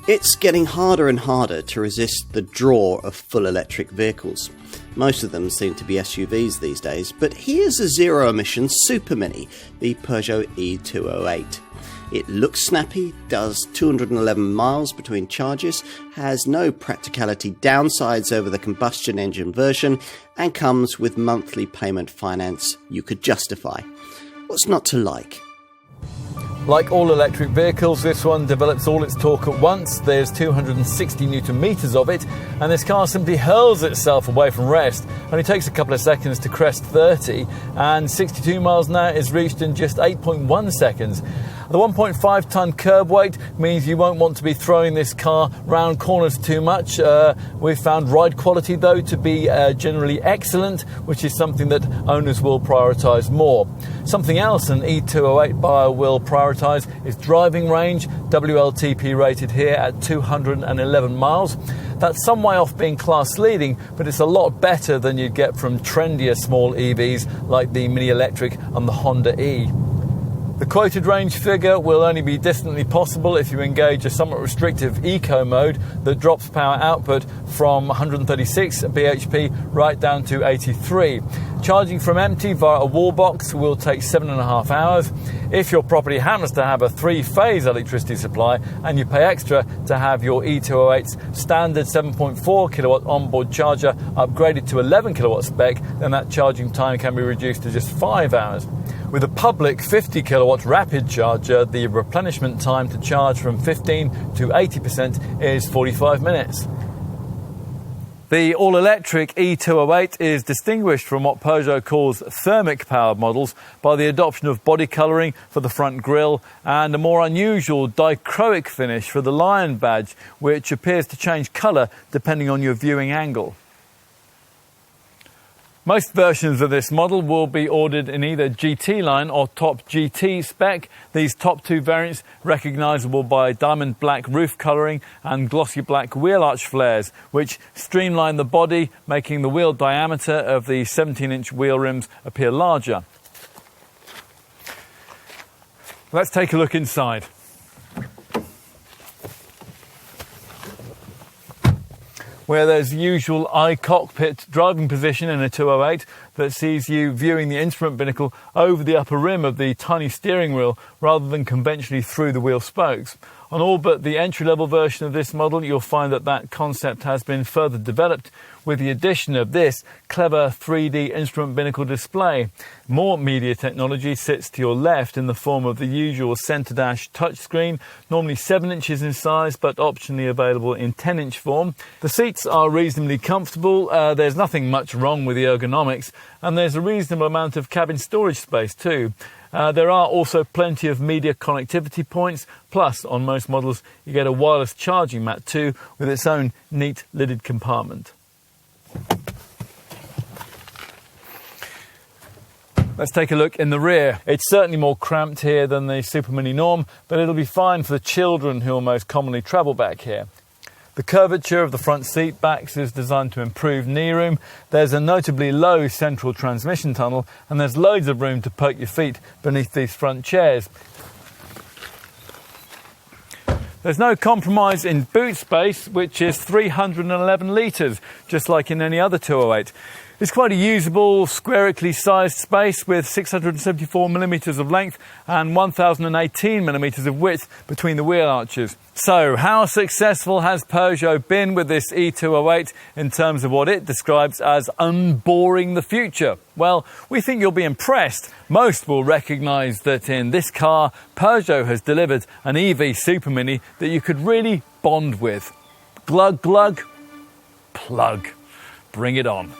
It's getting harder and harder to resist the draw of full electric vehicles. Most of them seem to be SUVs these days, but here's a zero-emission super mini, the Peugeot e-208. It looks snappy, does 211 miles between charges, has no practicality downsides over the combustion engine version, and comes with monthly payment finance you could justify. What's not to like? Like all electric vehicles, this one develops all its torque at once. There's 260 newton meters of it, and this car simply hurls itself away from rest. Only takes a couple of seconds to crest 30, and 62 miles an hour is reached in just 8.1 seconds. The 1.5 tonne curb weight means you won't want to be throwing this car round corners too much. We've found ride quality though to be generally excellent, which is something that owners will prioritise more. Something else an e-208 buyer will prioritise is driving range, WLTP rated here at 211 miles. That's some way off being class leading, but it's a lot better than you'd get from trendier small EVs like the Mini Electric and the Honda E. The quoted range figure will only be distantly possible if you engage a somewhat restrictive eco mode that drops power output from 136 bhp right down to 83. Charging from empty via a wall box will take 7.5 hours. If your property happens to have a 3-phase electricity supply and you pay extra to have your e-208's standard 7.4 kilowatt onboard charger upgraded to 11 kilowatt spec, then that charging time can be reduced to just 5 hours. With a public 50 kilowatt rapid charger, the replenishment time to charge from 15 to 80% is 45 minutes. The all-electric e-208 is distinguished from what Peugeot calls thermic-powered models by the adoption of body colouring for the front grille and a more unusual dichroic finish for the lion badge, which appears to change colour depending on your viewing angle. Most versions of this model will be ordered in either GT line or top GT spec. These top two variants recognisable by diamond black roof colouring and glossy black wheel arch flares, which streamline the body, making the wheel diameter of the 17-inch wheel rims appear larger. Let's take a look inside. Where there's the usual i-cockpit driving position in a 208 that sees you viewing the instrument binnacle over the upper rim of the tiny steering wheel rather than conventionally through the wheel spokes. On all but the entry-level version of this model, you'll find that concept has been further developed with the addition of this clever 3D instrument binnacle display. More media technology sits to your left in the form of the usual centre dash touchscreen, normally 7 inches in size but optionally available in 10-inch form. The seats are reasonably comfortable, there's nothing much wrong with the ergonomics, and there's a reasonable amount of cabin storage space too. There are also plenty of media connectivity points, plus on most models you get a wireless charging mat too with its own neat lidded compartment. Let's take a look in the rear. It's certainly more cramped here than the Super Mini norm, but it'll be fine for the children who will most commonly travel back here. The curvature of the front seat backs is designed to improve knee room. There's a notably low central transmission tunnel, and there's loads of room to poke your feet beneath these front chairs. There's no compromise in boot space, which is 311 litres, just like in any other 208. It's quite a usable, spherically sized space with 674mm of length and 1018mm of width between the wheel arches. So, how successful has Peugeot been with this e-208 in terms of what it describes as unboring the future? Well, we think you'll be impressed. Most will recognise that in this car, Peugeot has delivered an EV Super Mini that you could really bond with. Glug glug, plug. Bring it on.